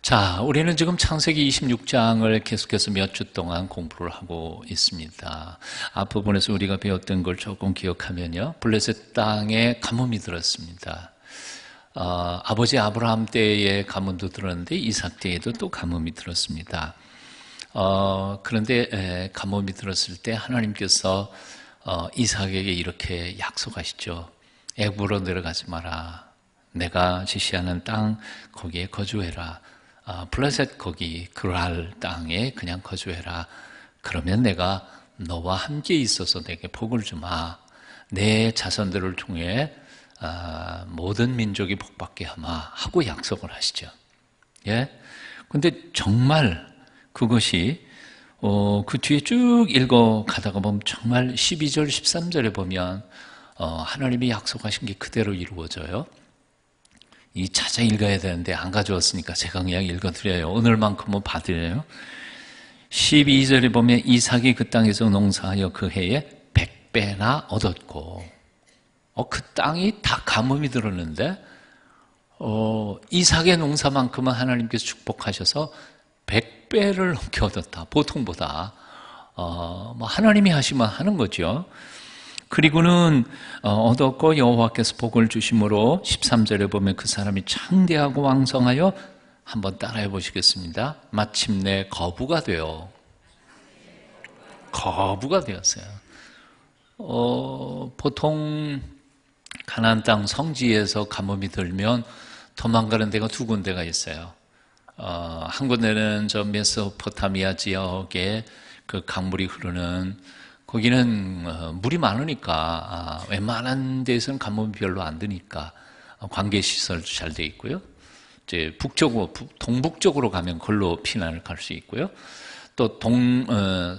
자, 우리는 지금 창세기 26장을 계속해서 몇 주 동안 공부를 하고 있습니다. 앞부분에서 우리가 배웠던 걸 조금 기억하면요. 블레셋 땅에 가뭄이 들었습니다. 아버지 아브라함 때에 가뭄도 들었는데 이삭 때에도 또 가뭄이 들었습니다. 그런데 가뭄이 들었을 때 하나님께서 이삭에게 이렇게 약속하시죠. 애굽으로 내려가지 마라. 내가 지시하는 땅 거기에 거주해라. 블레셋 거기 그랄 땅에 그냥 거주해라. 그러면 내가 너와 함께 있어서 내게 복을 주마. 내 자손들을 통해 모든 민족이 복받게 하마 하고 약속을 하시죠. 예. 근데 정말 그것이 그 뒤에 쭉 읽어 가다가 보면 정말 12절 13절에 보면 하나님이 약속하신 게 그대로 이루어져요. 이 찾아 읽어야 되는데 안 가져왔으니까 제가 그냥 읽어드려요. 오늘만큼은 봐드려요. 12절에 보면 이삭이 그 땅에서 농사하여 그 해에 100배나 얻었고, 그 땅이 다 가뭄이 들었는데 이삭의 농사만큼은 하나님께서 축복하셔서 100배를 넘게 얻었다. 보통보다 하나님이 하시면 하는 거죠. 그리고는 얻었고 여호와께서 복을 주심으로 13절에 보면 그 사람이 창대하고 왕성하여 한번 따라해 보시겠습니다. 마침내 거부가 되었어요. 보통 가나안 땅 성지에서 가뭄이 들면 도망가는 데가 두 군데가 있어요. 한 군데는 저 메소포타미아 지역에 그 강물이 흐르는 거기는 물이 많으니까 웬만한 데서는 가뭄이 별로 안 드니까 관계시설도 잘 돼 있고요. 이제 동북쪽으로 가면 걸로 피난을 갈 수 있고요. 또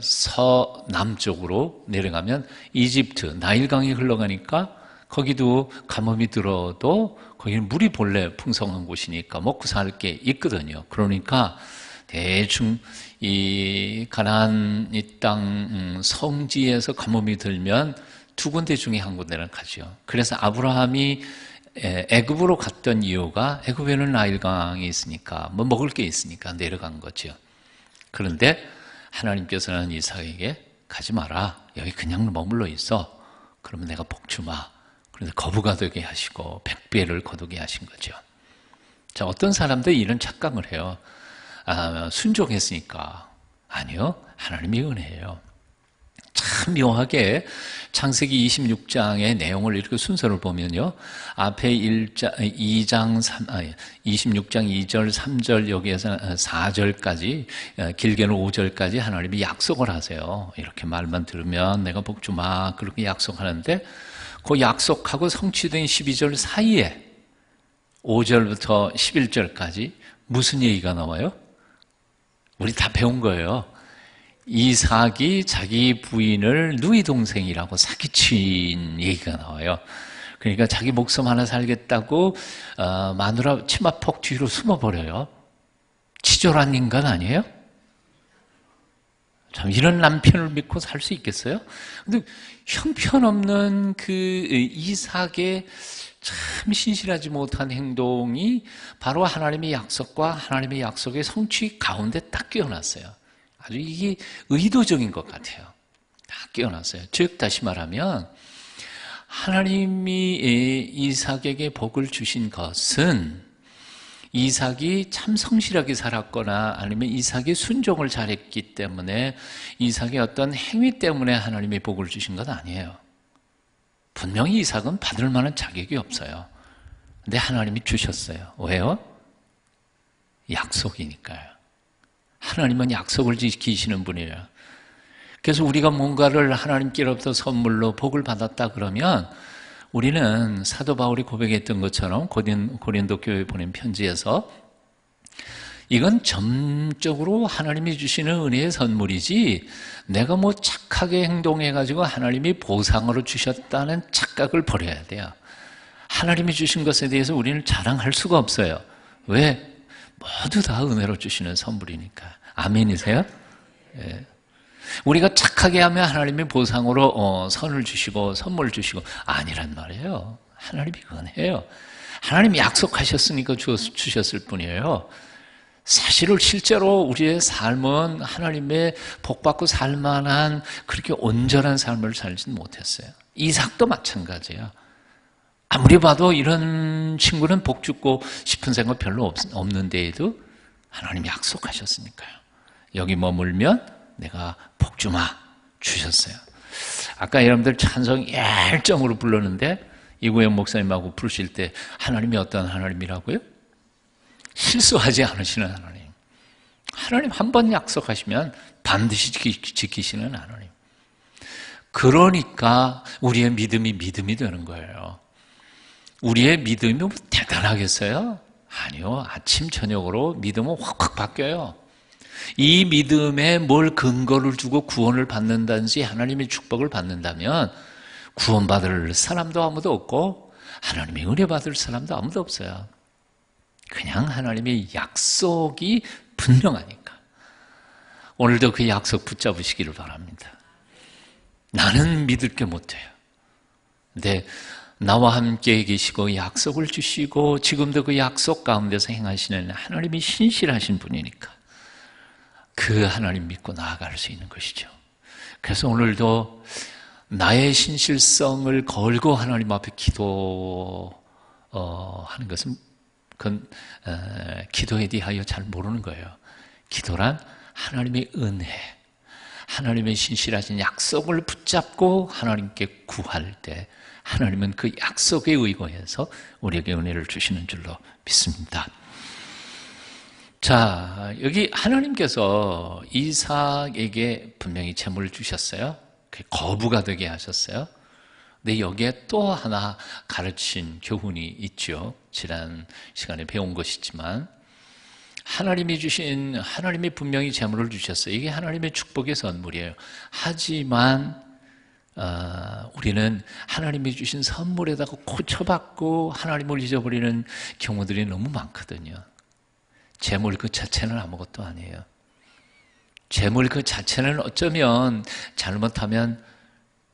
서남쪽으로 내려가면 이집트, 나일강이 흘러가니까 거기도 가뭄이 들어도 거기는 물이 본래 풍성한 곳이니까 먹고 살 게 있거든요. 그러니까 대충 이 가나안 이 땅 성지에서 가뭄이 들면 두 군데 중에 한 군데는 가죠. 그래서 아브라함이 애굽으로 갔던 이유가 애굽에는 나일강이 있으니까 먹을 게 있으니까 내려간 거죠. 그런데 하나님께서는 이삭에게 가지 마라. 여기 그냥 머물러 있어. 그러면 내가 복 주마. 그런데 거부가 되게 하시고 100배를 거두게 하신 거죠. 자, 어떤 사람들 이런 착각을 해요. 순종했으니까. 아니요. 하나님의 은혜예요. 참 묘하게 창세기 26장의 내용을 이렇게 순서를 보면요. 앞에 26장 2절, 3절, 여기에서 4절까지, 길게는 5절까지 하나님이 약속을 하세요. 이렇게 말만 들으면 내가 복 주마. 그렇게 약속하는데 그 약속하고 성취된 12절 사이에 5절부터 11절까지 무슨 얘기가 나와요? 우리 다 배운 거예요. 이삭이 자기 부인을 누이 동생이라고 사기친 얘기가 나와요. 그러니까 자기 목숨 하나 살겠다고 마누라 치마폭 뒤로 숨어버려요. 치졸한 인간 아니에요? 참 이런 남편을 믿고 살 수 있겠어요? 근데 형편없는 그 이삭의 참 신실하지 못한 행동이 바로 하나님의 약속과 하나님의 약속의 성취 가운데 딱 끼어났어요. 아주 이게 의도적인 것 같아요. 다 끼어났어요. 즉 다시 말하면 하나님이 이삭에게 복을 주신 것은 이삭이 참 성실하게 살았거나 아니면 이삭이 순종을 잘했기 때문에 이삭의 어떤 행위 때문에 하나님이 복을 주신 건 아니에요. 분명히 이삭은 받을 만한 자격이 없어요. 근데 하나님이 주셨어요. 왜요? 약속이니까요. 하나님은 약속을 지키시는 분이에요. 그래서 우리가 뭔가를 하나님께로부터 선물로 복을 받았다 그러면 우리는 사도 바울이 고백했던 것처럼 고린도 교회에 보낸 편지에서 이건 점적으로 하나님이 주시는 은혜의 선물이지 내가 뭐 착하게 행동해가지고 하나님이 보상으로 주셨다는 착각을 버려야 돼요. 하나님이 주신 것에 대해서 우리는 자랑할 수가 없어요. 왜? 모두 다 은혜로 주시는 선물이니까. 아멘이세요? 예. 우리가 착하게 하면 하나님이 보상으로 선을 주시고 선물 주시고 아니란 말이에요. 하나님이 은혜예요. 하나님이 약속하셨으니까 주셨을 뿐이에요. 사실은 실제로 우리의 삶은 하나님의 복받고 살만한 그렇게 온전한 삶을 살지는 못했어요. 이삭도 마찬가지야. 아무리 봐도 이런 친구는 복 주고 싶은 생각 별로 없는데에도 하나님이 약속하셨으니까요. 여기 머물면 내가 복 주셨어요. 아까 여러분들 찬송 열정으로 불렀는데 이구영 목사님하고 부르실 때 하나님이 어떤 하나님이라고요? 실수하지 않으시는 하나님. 하나님 한 번 약속하시면 반드시 지키시는 하나님. 그러니까 우리의 믿음이 되는 거예요. 우리의 믿음이 뭐 대단하겠어요? 아니요. 아침 저녁으로 믿음은 확확 바뀌어요. 이 믿음에 뭘 근거를 두고 구원을 받는다든지 하나님의 축복을 받는다면 구원받을 사람도 아무도 없고 하나님의 은혜 받을 사람도 아무도 없어요. 그냥 하나님의 약속이 분명하니까. 오늘도 그 약속 붙잡으시기를 바랍니다. 나는 믿을 게 못해요. 근데 나와 함께 계시고 약속을 주시고 지금도 그 약속 가운데서 행하시는 하나님이 신실하신 분이니까 그 하나님 믿고 나아갈 수 있는 것이죠. 그래서 오늘도 나의 신실성을 걸고 하나님 앞에 기도하는 것은 그건 기도에 대하여 잘 모르는 거예요. 기도란 하나님의 은혜, 하나님의 신실하신 약속을 붙잡고 하나님께 구할 때 하나님은 그 약속에 의거해서 우리에게 은혜를 주시는 줄로 믿습니다. 자, 여기 하나님께서 이삭에게 분명히 재물을 주셨어요. 거부가 되게 하셨어요. 근데 여기에 또 하나 가르친 교훈이 있죠. 지난 시간에 배운 것이지만 하나님이 분명히 재물을 주셨어요. 이게 하나님의 축복의 선물이에요. 하지만 우리는 하나님이 주신 선물에다가 고쳐받고 하나님을 잊어버리는 경우들이 너무 많거든요. 재물 그 자체는 아무것도 아니에요. 재물 그 자체는 어쩌면 잘못하면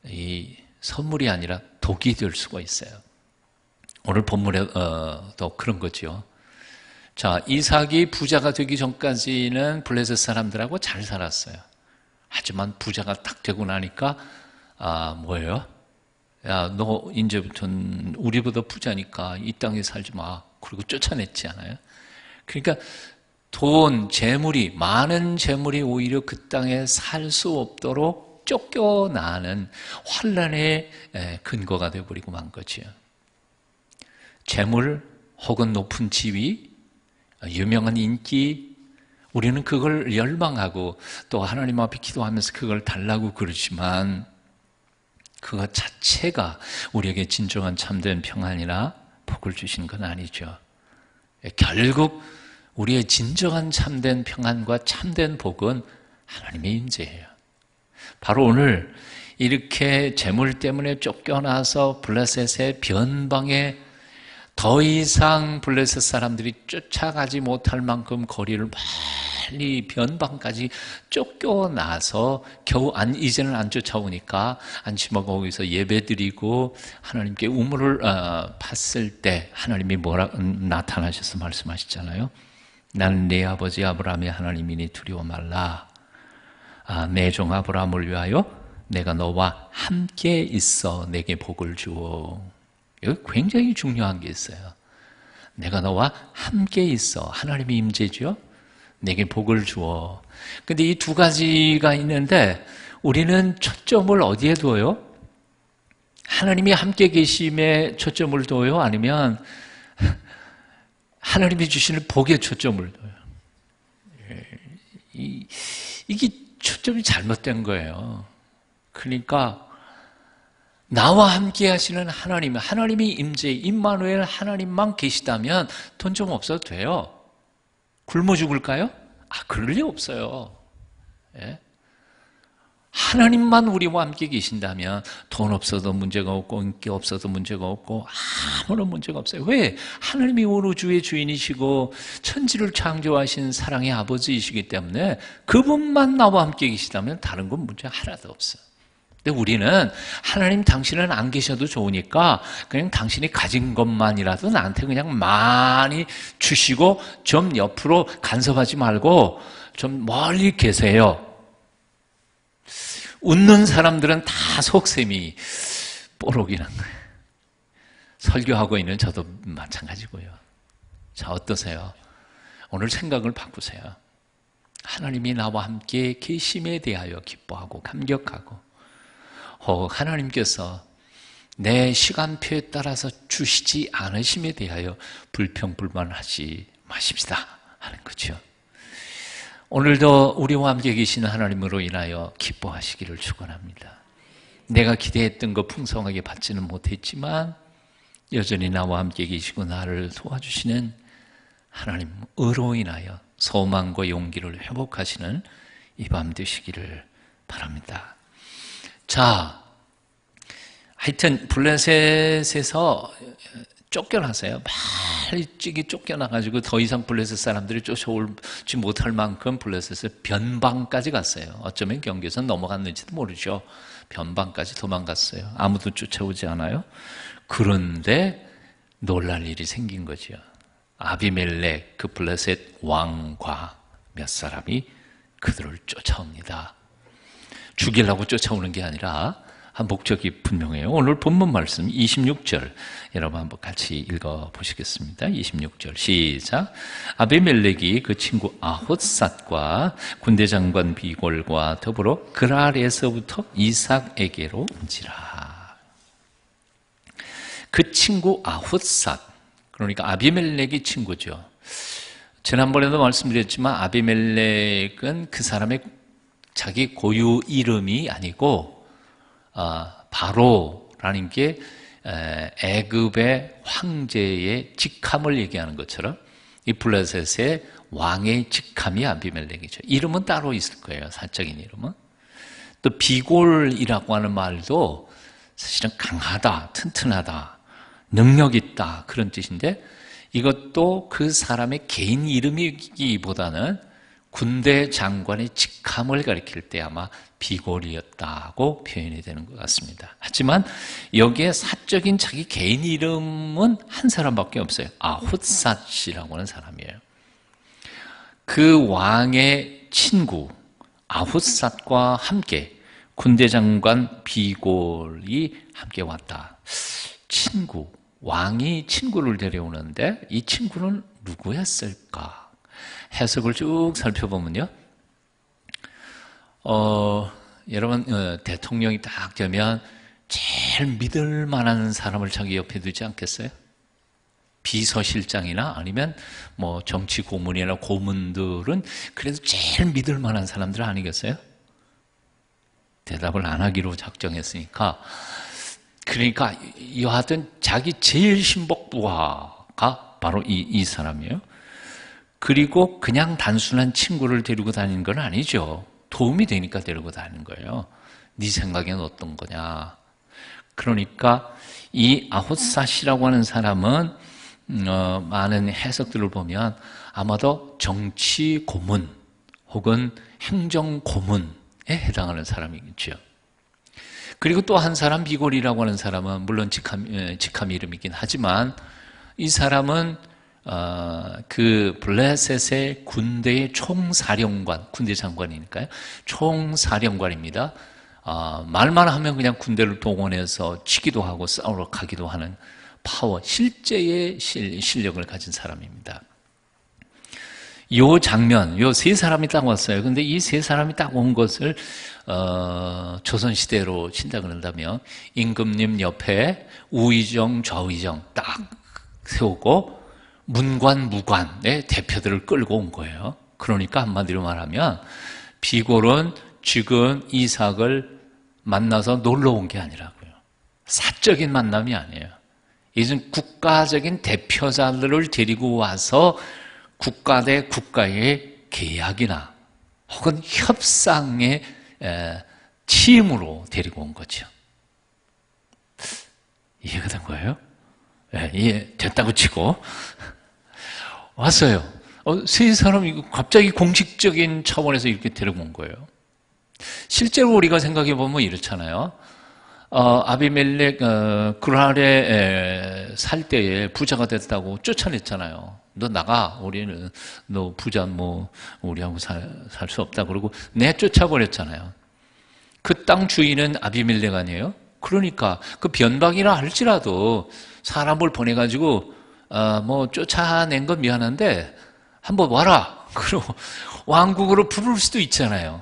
이 선물이 아니라 독이 될 수가 있어요. 오늘 본문에도 그런 거죠. 자, 이삭이 부자가 되기 전까지는 블레셋 사람들하고 잘 살았어요. 하지만 부자가 딱 되고 나니까 뭐예요? 야, 너 이제부터는 우리보다 부자니까 이 땅에 살지 마. 그리고 쫓아냈지 않아요? 그러니까 많은 재물이 오히려 그 땅에 살 수 없도록 쫓겨나는 환란의 근거가 되어버리고 만 거지요. 재물 혹은 높은 지위, 유명한 인기, 우리는 그걸 열망하고 또 하나님 앞에 기도하면서 그걸 달라고 그러지만 그것 자체가 우리에게 진정한 참된 평안이나 복을 주시는 건 아니죠. 결국 우리의 진정한 참된 평안과 참된 복은 하나님의 임재예요. 바로 오늘 이렇게 재물 때문에 쫓겨나서 블레셋의 변방에 더 이상 블레셋 사람들이 쫓아가지 못할 만큼 거리를 멀리 변방까지 쫓겨나서 겨우 이제는 안 쫓아오니까 안심하고 거기서 예배드리고 하나님께 우물을 팠을 때 하나님이 나타나셔서 말씀하시잖아요. 나는 네 아버지 아브라함의 하나님이니 두려워 말라. 내 종 아브라함을 위하여 내가 너와 함께 있어 내게 복을 주어. 여기 굉장히 중요한 게 있어요. 내가 너와 함께 있어. 하나님의 임재죠. 내게 복을 주어. 근데 이 두 가지가 있는데 우리는 초점을 어디에 둬요? 하나님이 함께 계심에 초점을 둬요? 아니면 하나님이 주시는 복에 초점을 둬요? 이게 초점이 잘못된 거예요. 그러니까 나와 함께 하시는 하나님이 임재, 임마누엘 하나님만 계시다면 돈 좀 없어도 돼요. 굶어 죽을까요? 그럴 리 없어요. 예? 하나님만 우리와 함께 계신다면 돈 없어도 문제가 없고 인기 없어도 문제가 없고 아무런 문제가 없어요. 왜? 하나님이 온 우주의 주인이시고 천지를 창조하신 사랑의 아버지이시기 때문에 그분만 나와 함께 계시다면 다른 건 문제 하나도 없어요. 근데 우리는 하나님 당신은 안 계셔도 좋으니까 그냥 당신이 가진 것만이라도 나한테 그냥 많이 주시고 좀 옆으로 간섭하지 말고 좀 멀리 계세요. 웃는 사람들은 다 속셈이 뽀록이 난 거예요. 설교하고 있는 저도 마찬가지고요. 자, 어떠세요? 오늘 생각을 바꾸세요. 하나님이 나와 함께 계심에 대하여 기뻐하고 감격하고, 혹 하나님께서 내 시간표에 따라서 주시지 않으심에 대하여 불평불만하지 마십시다 하는 거죠. 오늘도 우리와 함께 계시는 하나님으로 인하여 기뻐하시기를 축원합니다. 내가 기대했던 것 풍성하게 받지는 못했지만 여전히 나와 함께 계시고 나를 도와주시는 하나님으로 인하여 소망과 용기를 회복하시는 이 밤 되시기를 바랍니다. 자, 하여튼 블레셋에서 쫓겨나세요. 일찍이 쫓겨나가지고 더 이상 블레셋 사람들이 쫓아오지 못할 만큼 블레셋의 변방까지 갔어요. 어쩌면 경계선 넘어갔는지도 모르죠. 변방까지 도망갔어요. 아무도 쫓아오지 않아요. 그런데 놀랄 일이 생긴 거죠. 아비멜렉 그 블레셋 왕과 몇 사람이 그들을 쫓아옵니다. 죽이려고 쫓아오는 게 아니라 한 목적이 분명해요. 오늘 본문 말씀 26절 여러분 한번 같이 읽어보시겠습니다. 26절 시작. 아비멜렉이 그 친구 아헛삿과 군대 장관 비골과 더불어 그랄에서부터 이삭에게로 온지라. 그 친구 아헛삿, 그러니까 아비멜렉의 친구죠. 지난번에도 말씀드렸지만 아비멜렉은 그 사람의 자기 고유 이름이 아니고 바로라는 게 애굽의 황제의 직함을 얘기하는 것처럼 이 블레셋의 왕의 직함이 아비멜렉이죠. 이름은 따로 있을 거예요. 사적인 이름은. 또 비골이라고 하는 말도 사실은 강하다, 튼튼하다, 능력 있다 그런 뜻인데 이것도 그 사람의 개인 이름이기보다는 군대 장관의 직함을 가리킬 때 아마 비골이었다고 표현이 되는 것 같습니다. 하지만 여기에 사적인 자기 개인 이름은 한 사람밖에 없어요. 아훗삿이라고 하는 사람이에요. 그 왕의 친구 아훗삿과 함께 군대 장관 비골이 함께 왔다. 친구, 왕이 친구를 데려오는데 이 친구는 누구였을까? 해석을 쭉 살펴보면요. 여러분, 대통령이 딱 되면 제일 믿을 만한 사람을 자기 옆에 두지 않겠어요? 비서실장이나 아니면 뭐 정치 고문이나 고문들은 그래도 제일 믿을 만한 사람들 아니겠어요? 대답을 안 하기로 작정했으니까. 그러니까 여하튼 자기 제일 신복부하가 바로 이 사람이에요. 그리고 그냥 단순한 친구를 데리고 다니는 건 아니죠. 도움이 되니까 데리고 다니는 거예요. 네 생각엔 어떤 거냐. 그러니까 이 아훗삿이라고 하는 사람은 많은 해석들을 보면 아마도 정치 고문 혹은 행정 고문에 해당하는 사람이겠죠. 그리고 또 한 사람 비골이라고 하는 사람은 물론 직함 이름이긴 하지만 이 사람은 그 블레셋의 군대의 총사령관, 군대 장관이니까요. 총사령관입니다. 말만 하면 그냥 군대를 동원해서 치기도 하고 싸우러 가기도 하는 파워, 실제의 실력을 가진 사람입니다. 요 장면, 요 세 사람이 딱 왔어요. 근데 이 세 사람이 딱 온 것을 조선시대로 친다 그런다면 임금님 옆에 우의정, 좌의정 딱 세우고 문관, 무관의 대표들을 끌고 온 거예요. 그러니까 한마디로 말하면 비골은 지금 이삭을 만나서 놀러 온 게 아니라고요. 사적인 만남이 아니에요. 이젠 국가적인 대표자들을 데리고 와서 국가 대 국가의 계약이나 혹은 협상의 팀으로 데리고 온 거죠. 이해가 된 거예요? 네, 이해됐다고 치고 왔어요. 세 사람이 갑자기 공식적인 차원에서 이렇게 데리고 온 거예요. 실제로 우리가 생각해 보면 이렇잖아요. 아비멜렉 그랄에 살 때에 부자가 됐다고 쫓아냈잖아요. 너 나가, 우리는 너 부자 뭐 우리하고 살 수 없다 그러고 내쫓아버렸잖아요. 그 땅 주인은 아비멜렉 아니에요? 그러니까 그 변방이라 할지라도 사람을 보내가지고 뭐 쫓아낸 건 미안한데 한번 와라. 그리고 왕국으로 부를 수도 있잖아요.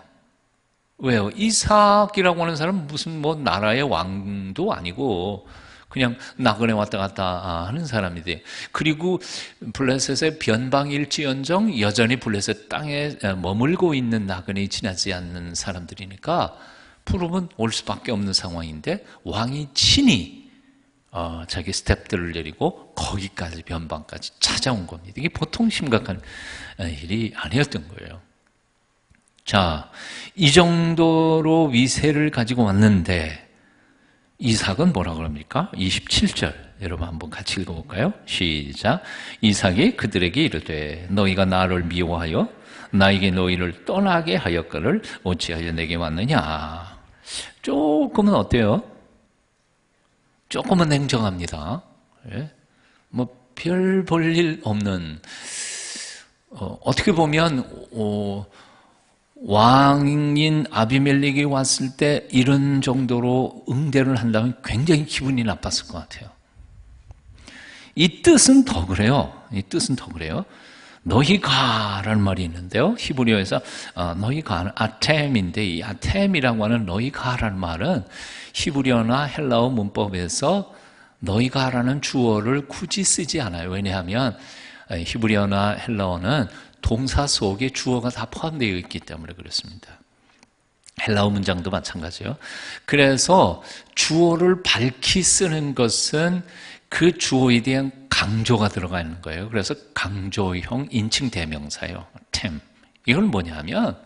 왜요? 이삭이라고 하는 사람은 무슨 뭐 나라의 왕도 아니고 그냥 나그네 왔다 갔다 하는 사람인데, 그리고 블레셋의 변방일지언정 여전히 블레셋 땅에 머물고 있는 나그네 지나지 않는 사람들이니까 부르면 올 수밖에 없는 상황인데, 왕이 친히 자기 스텝들을 내리고 거기까지 변방까지 찾아온 겁니다. 이게 보통 심각한 일이 아니었던 거예요. 자, 이 정도로 위세를 가지고 왔는데 이삭은 뭐라 그럽니까? 27절 여러분 한번 같이 읽어볼까요? 시작. 이삭이 그들에게 이르되 너희가 나를 미워하여 나에게 너희를 떠나게 하였거늘 어찌하여 내게 왔느냐. 조금은 어때요? 조금은 냉정합니다. 예? 뭐 별 볼 일 없는, 어떻게 보면 왕인 아비멜렉이 왔을 때 이런 정도로 응대를 한다면 굉장히 기분이 나빴을 것 같아요. 이 뜻은 더 그래요. 이 뜻은 더 그래요. 너희 가라는 말이 있는데요. 히브리어에서 너희 가는 아템인데, 이 아템이라고 하는 너희 가라는 말은 히브리어나 헬라어 문법에서 너희 가라는 주어를 굳이 쓰지 않아요. 왜냐하면 히브리어나 헬라어는 동사 속에 주어가 다 포함되어 있기 때문에 그렇습니다. 헬라어 문장도 마찬가지예요. 그래서 주어를 밝히 쓰는 것은 그 주어에 대한 강조가 들어가 있는 거예요. 그래서 강조형 인칭 대명사예요. 템. 이건 뭐냐면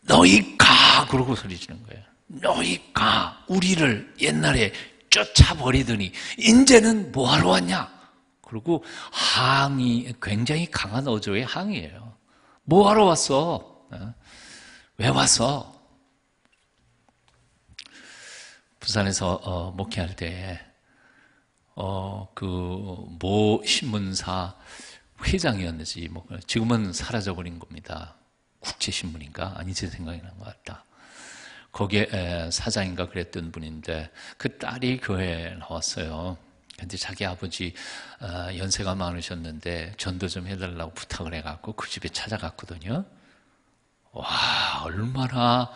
너희 가 그러고 소리 지는 거예요. 너희 가, 우리를 옛날에 쫓아버리더니 이제는 뭐하러 왔냐? 그리고 항의, 굉장히 강한 어조의 항의예요. 뭐하러 왔어? 왜 왔어? 부산에서 목회할 때 모 신문사 회장이었는지, 뭐 지금은 사라져버린 겁니다. 국제신문인가? 아니지, 생각이 난 것 같다. 거기에 사장인가 그랬던 분인데 그 딸이 교회에 나왔어요. 근데 자기 아버지 연세가 많으셨는데 전도 좀 해달라고 부탁을 해갖고 그 집에 찾아갔거든요. 와, 얼마나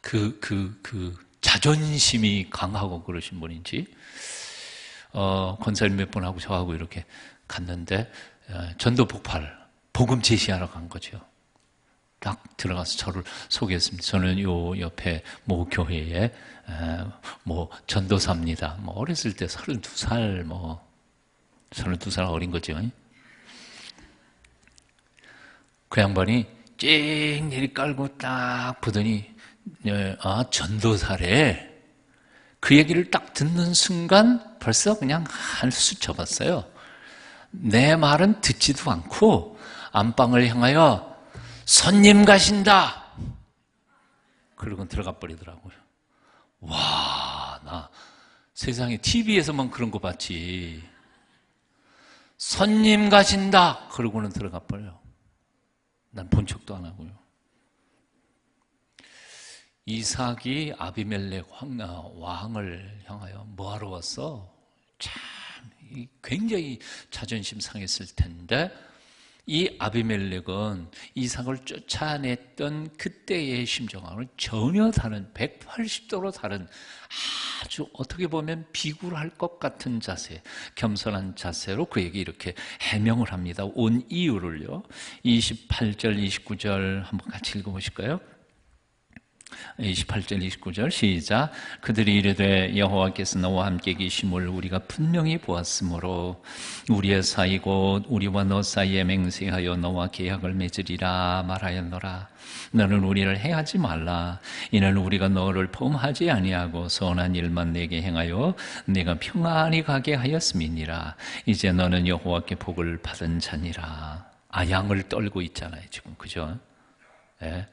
그 자존심이 강하고 그러신 분인지. 권사님 몇 분 하고 저하고 이렇게 갔는데 전도 폭발, 복음 제시하러 간 거죠. 딱 들어가서 저를 소개했습니다. 저는 요 옆에 모 교회에 뭐 전도사입니다. 뭐 어렸을 때 32살 32살 어린 거죠. 그 양반이 찡 내리 깔고 딱 보더니 전도사래. 그 얘기를 딱 듣는 순간 벌써 그냥 한수 쳐봤어요. 내 말은 듣지도 않고 안방을 향하여 손님 가신다. 그러고 들어가 버리더라고요. 와, 나 세상에 TV에서만 그런 거 봤지. 손님 가신다. 그러고는 들어가 버려요. 난 본 척도 안 하고요. 이삭이 아비멜렉 왕을 향하여 뭐하러 왔어? 참 굉장히 자존심 상했을 텐데, 이 아비멜렉은 이삭을 쫓아냈던 그때의 심정하고는 전혀 다른 180도로 다른, 아주 어떻게 보면 비굴할 것 같은 자세, 겸손한 자세로 그에게 이렇게 해명을 합니다. 온 이유를요. 28절 29절 한번 같이 읽어보실까요? 28절 29절 시작. 그들이 이르되 여호와께서 너와 함께 계심을 우리가 분명히 보았으므로 우리의 사이고 우리와 너 사이에 맹세하여 너와 계약을 맺으리라 말하였노라. 너는 우리를 해하지 말라. 이는 우리가 너를 범하지 아니하고 선한 일만 내게 행하여 내가 평안히 가게 하였음이니라. 이제 너는 여호와께 복을 받은 자니라. 양을 떨고 있잖아요 지금, 그죠? 네.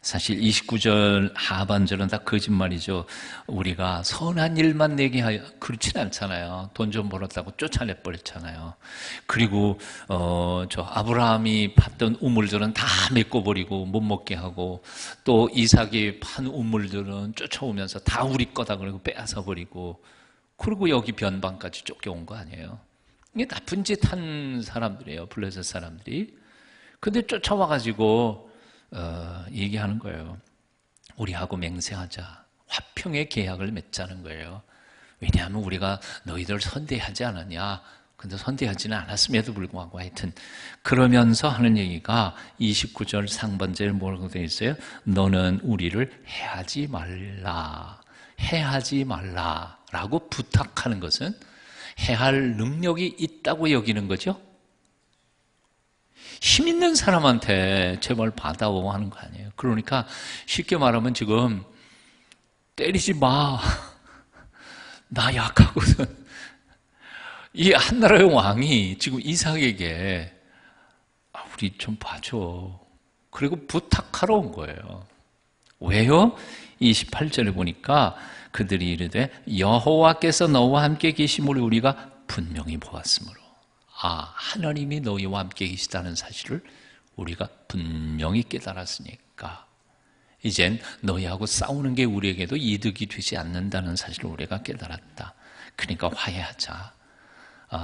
사실 29절 하반절은 다 거짓말이죠. 우리가 선한 일만 내게 하여, 그렇진 않잖아요. 돈 좀 벌었다고 쫓아내 버렸잖아요. 그리고 저 아브라함이 팠던 우물들은 다 메꿔버리고 못 먹게 하고, 또 이삭이 판 우물들은 쫓아오면서 다 우리 거다 그러고 빼앗아 버리고, 그리고 여기 변방까지 쫓겨온 거 아니에요. 이게 나쁜 짓 한 사람들이에요, 블레셋 사람들이. 근데 쫓아와가지고 얘기하는 거예요. 우리하고 맹세하자. 화평의 계약을 맺자는 거예요. 왜냐하면 우리가 너희들 선대하지 않았냐. 근데 선대하지는 않았음에도 불구하고 하여튼 그러면서 하는 얘기가 29절 상반절에 뭐라고 되어 있어요? 너는 우리를 해하지 말라. 해하지 말라라고 부탁하는 것은 해할 능력이 있다고 여기는 거죠. 힘 있는 사람한테 제발 받아오 하는 거 아니에요. 그러니까 쉽게 말하면 지금 때리지 마. 나 약하거든. 이 한나라의 왕이 지금 이삭에게 우리 좀 봐줘. 그리고 부탁하러 온 거예요. 왜요? 28절에 보니까 그들이 이르되 여호와께서 너와 함께 계심을 우리가 분명히 보았으므로, 하나님이 너희와 함께 계시다는 사실을 우리가 분명히 깨달았으니까 이젠 너희하고 싸우는 게 우리에게도 이득이 되지 않는다는 사실을 우리가 깨달았다. 그러니까 화해하자.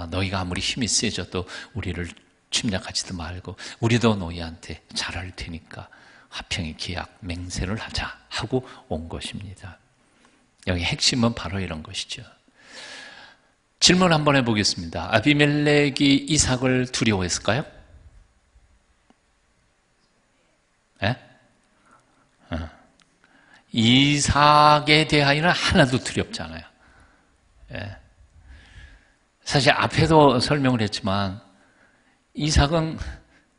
너희가 아무리 힘이 세져도 우리를 침략하지도 말고 우리도 너희한테 잘할 테니까 화평의 계약, 맹세를 하자 하고 온 것입니다. 여기 핵심은 바로 이런 것이죠. 질문 한번 해보겠습니다. 아비멜렉이 이삭을 두려워했을까요? 예? 이삭에 대하여는 하나도 두렵지 않아요. 예. 사실 앞에도 설명을 했지만 이삭은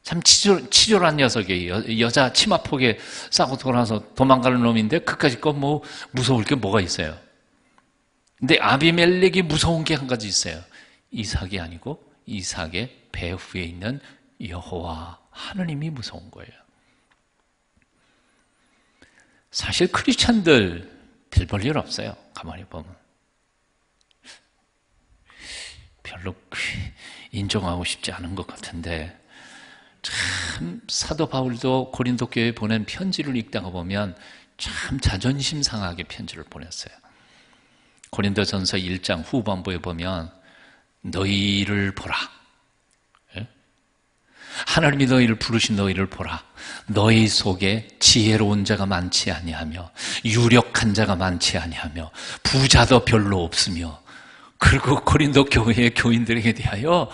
참 치졸한 녀석이에요. 여자 치마폭에 싸고 돌아서 도망가는 놈인데 그까짓 거 뭐 무서울 게 뭐가 있어요. 근데 아비멜렉이 무서운 게 한 가지 있어요. 이삭이 아니고 이삭의 배후에 있는 여호와 하느님이 무서운 거예요. 사실 크리스찬들 별 볼 일 없어요. 가만히 보면 별로 인정하고 싶지 않은 것 같은데, 참 사도 바울도 고린도 교회에 보낸 편지를 읽다가 보면 참 자존심 상하게 편지를 보냈어요. 고린도전서 1장 후반부에 보면 너희를 보라. 예? 하나님이 너희를 부르신 너희를 보라. 너희 속에 지혜로운 자가 많지 아니하며 유력한 자가 많지 아니하며 부자도 별로 없으며, 그리고 고린도 교회의 교인들에게 대하여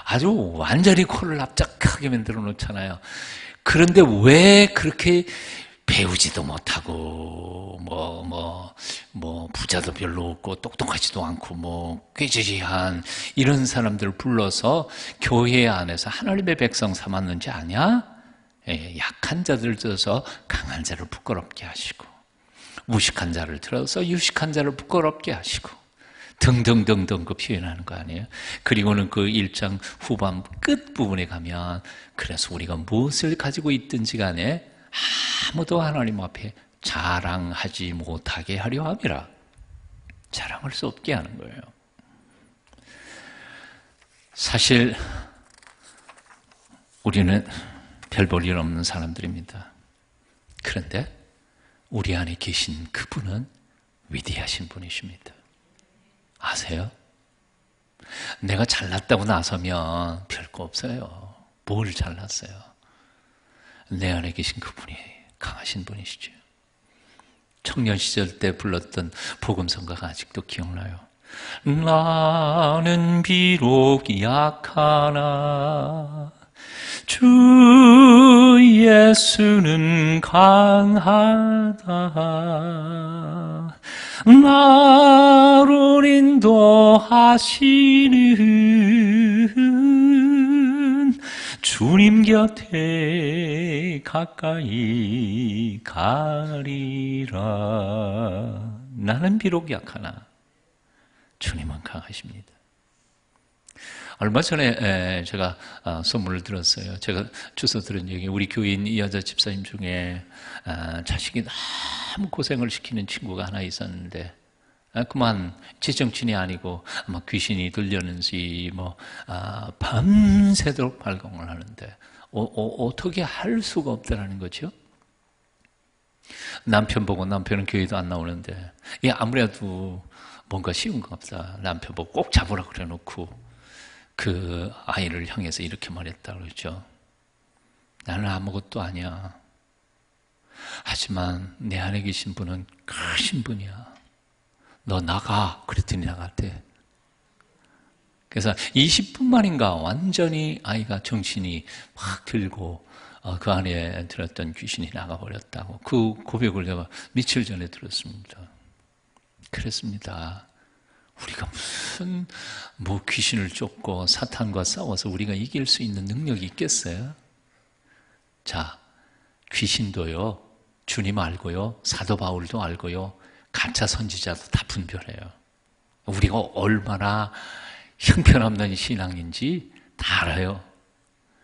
아주 완전히 코를 납작하게 만들어 놓잖아요. 그런데 왜 그렇게 배우지도 못하고 부자도 별로 없고 똑똑하지도 않고 꾀지지한 이런 사람들을 불러서 교회 안에서 하나님의 백성 삼았는지 아냐? 약한 자들 들어서 강한 자를 부끄럽게 하시고, 무식한 자를 들어서 유식한 자를 부끄럽게 하시고, 등등등등 그 표현하는 거 아니에요? 그리고는 그 1장 후반 끝부분에 가면 그래서 우리가 무엇을 가지고 있든지 간에 아무도 하나님 앞에 자랑하지 못하게 하려 함이라. 자랑할 수 없게 하는 거예요. 사실 우리는 별 볼 일 없는 사람들입니다. 그런데 우리 안에 계신 그분은 위대하신 분이십니다. 아세요? 내가 잘났다고 나서면 별거 없어요. 뭘 잘났어요? 내 안에 계신 그분이 강하신 분이시죠. 청년 시절 때 불렀던 복음성가가 아직도 기억나요. 나는 비록 약하나 주 예수는 강하다. 나를 인도하시는 주님 곁에 가까이 가리라. 나는 비록 약하나 주님은 강하십니다. 얼마 전에 제가 소문을 들었어요. 제가 주소 들은 얘기, 우리 교인 이 여자 집사님 중에 자식이 너무 고생을 시키는 친구가 하나 있었는데, 그만 지정신이 아니고 아마 귀신이 들렸는지 밤새도록 발광을 하는데 어떻게 할 수가 없다라는 거죠. 남편 보고, 남편은 교회도 안 나오는데 아무래도 뭔가 쉬운 거 없다. 남편 보고 꼭 잡으라 그래 놓고 그 아이를 향해서 이렇게 말했다 그러죠. 나는 아무것도 아니야. 하지만 내 안에 계신 분은 크신 분이야. 너 나가. 그랬더니 나갔대. 그래서 20분 만인가 완전히 아이가 정신이 확 들고 그 안에 들었던 귀신이 나가버렸다고. 그 고백을 내가 며칠 전에 들었습니다. 그랬습니다. 우리가 무슨 귀신을 쫓고 사탄과 싸워서 우리가 이길 수 있는 능력이 있겠어요? 자, 귀신도요, 주님 알고요, 사도 바울도 알고요, 가짜 선지자도 다 분별해요. 우리가 얼마나 형편없는 신앙인지 다 알아요.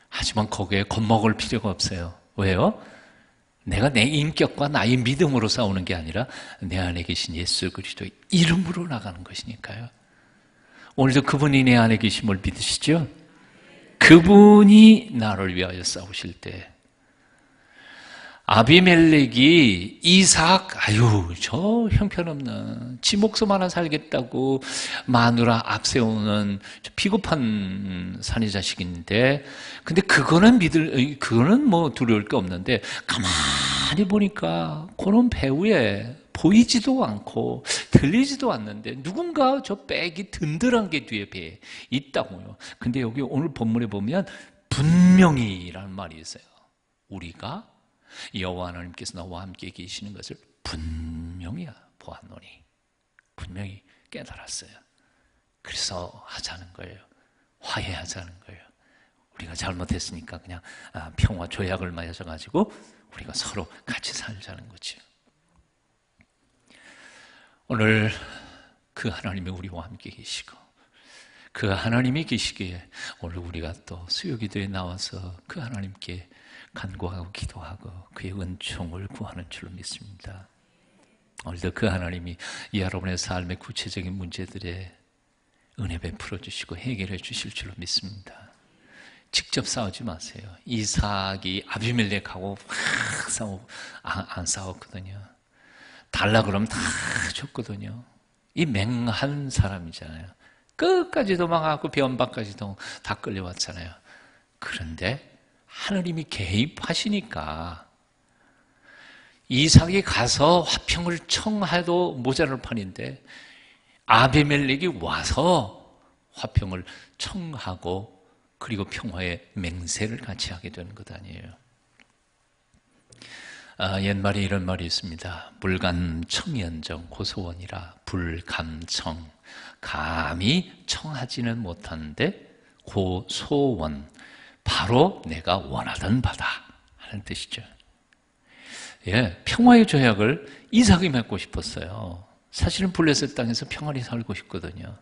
하지만 거기에 겁먹을 필요가 없어요. 왜요? 내가 내 인격과 나의 믿음으로 싸우는 게 아니라 내 안에 계신 예수 그리스도의 이름으로 나가는 것이니까요. 오늘도 그분이 내 안에 계심을 믿으시죠? 그분이 나를 위하여 싸우실 때, 아비멜렉이 이삭, 저 형편없는 지 목숨 하나 살겠다고 마누라 앞세우는 비겁한 사내 자식인데, 근데 그거는 두려울 게 없는데, 가만히 보니까 그런 배후에 보이지도 않고 들리지도 않는데 누군가 저 백이 든든한 게 뒤에 배에 있다고요. 근데 여기 오늘 본문에 보면 분명히라는 말이 있어요. 우리가 여호와 하나님께서 나와 함께 계시는 것을 분명히 보았노니, 분명히 깨달았어요. 그래서 하자는 거예요. 화해하자는 거예요. 우리가 잘못했으니까 그냥 평화 조약을 맺어가지고 우리가 서로 같이 살자는 거죠. 오늘 그 하나님이 우리와 함께 계시고, 그 하나님이 계시기에 오늘 우리가 또 수요기도에 나와서 그 하나님께 간구하고 기도하고 그의 은총을 구하는 줄로 믿습니다. 오늘도 그 하나님이 여러분의 삶의 구체적인 문제들에 은혜 베풀어 주시고 해결해 주실 줄로 믿습니다. 직접 싸우지 마세요. 이삭이 아비멜렉하고 안 싸웠거든요. 달라 그러면 다 줬거든요. 이 맹한 사람이잖아요. 끝까지 도망가고 변방까지도 다 끌려왔잖아요. 그런데 하나님이 개입하시니까 이삭이 가서 화평을 청해도 모자랄 판인데 아비멜렉이 와서 화평을 청하고 그리고 평화의 맹세를 같이 하게 되는 것 아니에요. 옛말에 이런 말이 있습니다. 불감청연정 고소원이라. 불감청, 감히 청하지는 못하는데 고소원, 바로 내가 원하던 바다 하는 뜻이죠. 평화의 조약을 이삭이 맺고 싶었어요. 사실은 블레셋 땅에서 평안히 살고 싶거든요.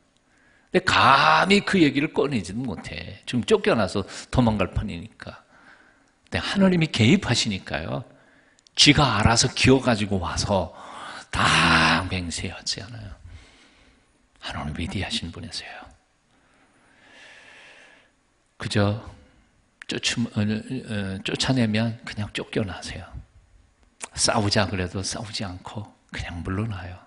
근데 감히 그 얘기를 꺼내지는 못해. 지금 쫓겨나서 도망갈 판이니까. 근데 하나님이 개입하시니까요, 쥐가 알아서 기어가지고 와서 다 맹세하지 않아요. 하나님 위대하신 분이세요. 그저 쫓아내면 그냥 쫓겨나세요. 싸우자 그래도 싸우지 않고 그냥 물러나요.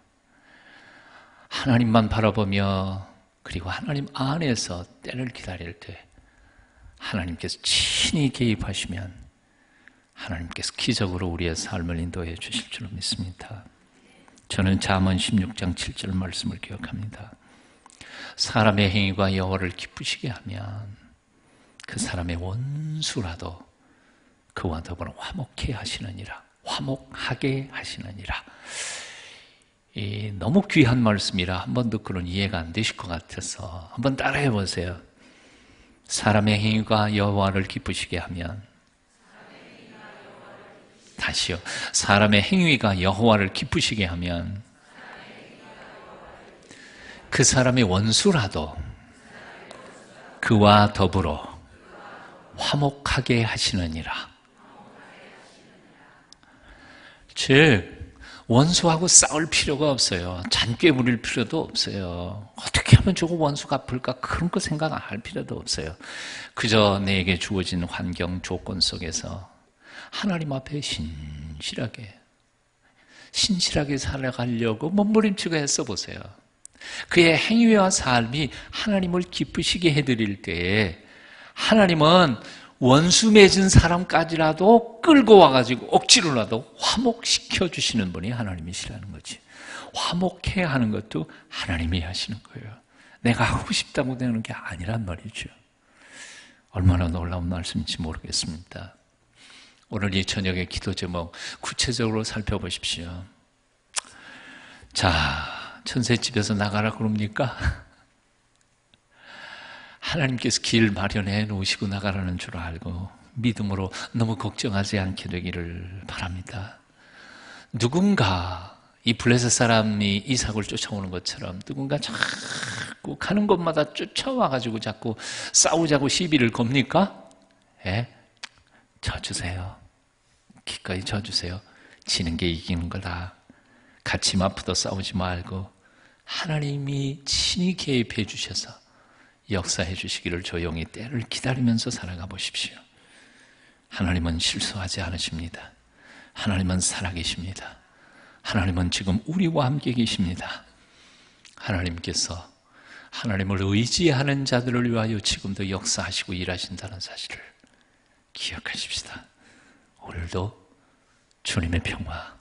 하나님만 바라보며, 그리고 하나님 안에서 때를 기다릴 때 하나님께서 친히 개입하시면 하나님께서 기적으로 우리의 삶을 인도해 주실 줄 믿습니다. 저는 잠언 16장 7절 말씀을 기억합니다. 사람의 행위가 여호와를 기쁘시게 하면 그 사람의 원수라도 그와 더불어 화목해 하시느니라. 화목하게 하시느니라. 너무 귀한 말씀이라 한 번도 그런 이해가 안 되실 것 같아서 한번 따라해 보세요. 사람의 행위가 여호와를 기쁘시게 하면, 다시요. 사람의 행위가 여호와를 기쁘시게 하면 그 사람의 원수라도 그와 더불어 화목하게 하시느니라. 즉 원수하고 싸울 필요가 없어요. 잔꾀 부릴 필요도 없어요. 어떻게 하면 저거 원수 갚을까? 그런 거 생각 안 할 필요도 없어요. 그저 내게 주어진 환경 조건 속에서 하나님 앞에 신실하게 살아가려고 몸부림치고 애써 보세요. 그의 행위와 삶이 하나님을 기쁘시게 해드릴 때에 하나님은 원수 맺은 사람까지라도 끌고 와가지고 억지로라도 화목시켜 주시는 분이 하나님이시라는 거지. 화목해야 하는 것도 하나님이 하시는 거예요. 내가 하고 싶다고 되는 게 아니란 말이죠. 얼마나 놀라운 말씀인지 모르겠습니다. 오늘 이 저녁의 기도 제목 구체적으로 살펴보십시오. 자, 천새집에서 나가라 그럽니까? 하나님께서 길 마련해 놓으시고 나가라는 줄 알고 믿음으로 너무 걱정하지 않게 되기를 바랍니다. 누군가 이 블레셋 사람이 이삭을 쫓아오는 것처럼 누군가 자꾸 가는 곳마다 쫓아와가지고 자꾸 싸우자고 시비를 겁니까? 예? 져주세요. 기꺼이 져주세요. 지는 게 이기는 거다. 같이 맞붙어 싸우지 말고 하나님이 친히 개입해 주셔서 역사해 주시기를 조용히 때를 기다리면서 살아가 보십시오. 하나님은 실수하지 않으십니다. 하나님은 살아계십니다. 하나님은 지금 우리와 함께 계십니다. 하나님께서 하나님을 의지하는 자들을 위하여 지금도 역사하시고 일하신다는 사실을 기억하십시다. 오늘도 주님의 평화,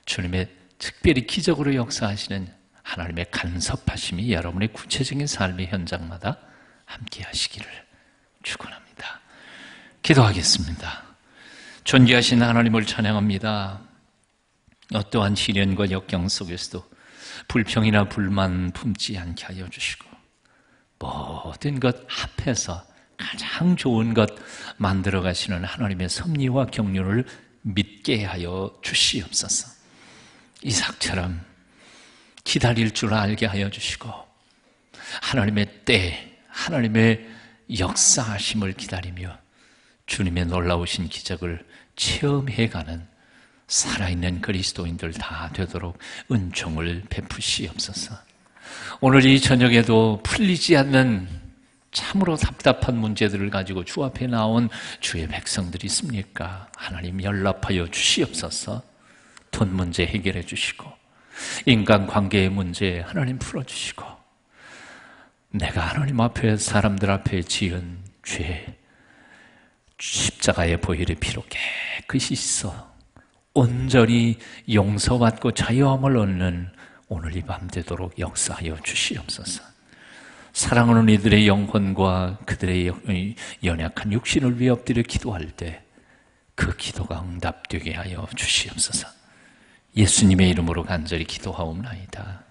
주님의 특별히 기적으로 역사하시는 하나님의 간섭하심이 여러분의 구체적인 삶의 현장마다 함께 하시기를 축원합니다. 기도하겠습니다. 존귀하신 하나님을 찬양합니다. 어떠한 시련과 역경 속에서도 불평이나 불만 품지 않게 하여 주시고 모든 것 합해서 가장 좋은 것 만들어 가시는 하나님의 섭리와 경륜을 믿게 하여 주시옵소서. 이삭처럼 기다릴 줄 알게 하여 주시고 하나님의 때, 하나님의 역사하심을 기다리며 주님의 놀라우신 기적을 체험해가는 살아있는 그리스도인들 다 되도록 은총을 베푸시옵소서. 오늘 이 저녁에도 풀리지 않는 참으로 답답한 문제들을 가지고 주 앞에 나온 주의 백성들이 있습니까? 하나님 연락하여 주시옵소서. 돈 문제 해결해 주시고 인간관계의 문제 하나님 풀어주시고 내가 하나님 앞에 사람들 앞에 지은 죄 십자가의 보혈의 피로 깨끗이 씻어 온전히 용서받고 자유함을 얻는 오늘 이 밤 되도록 역사하여 주시옵소서. 사랑하는 이들의 영혼과 그들의 연약한 육신을 위해 엎드려 기도할 때 그 기도가 응답되게 하여 주시옵소서. 예수님의 이름으로 간절히 기도하옵나이다.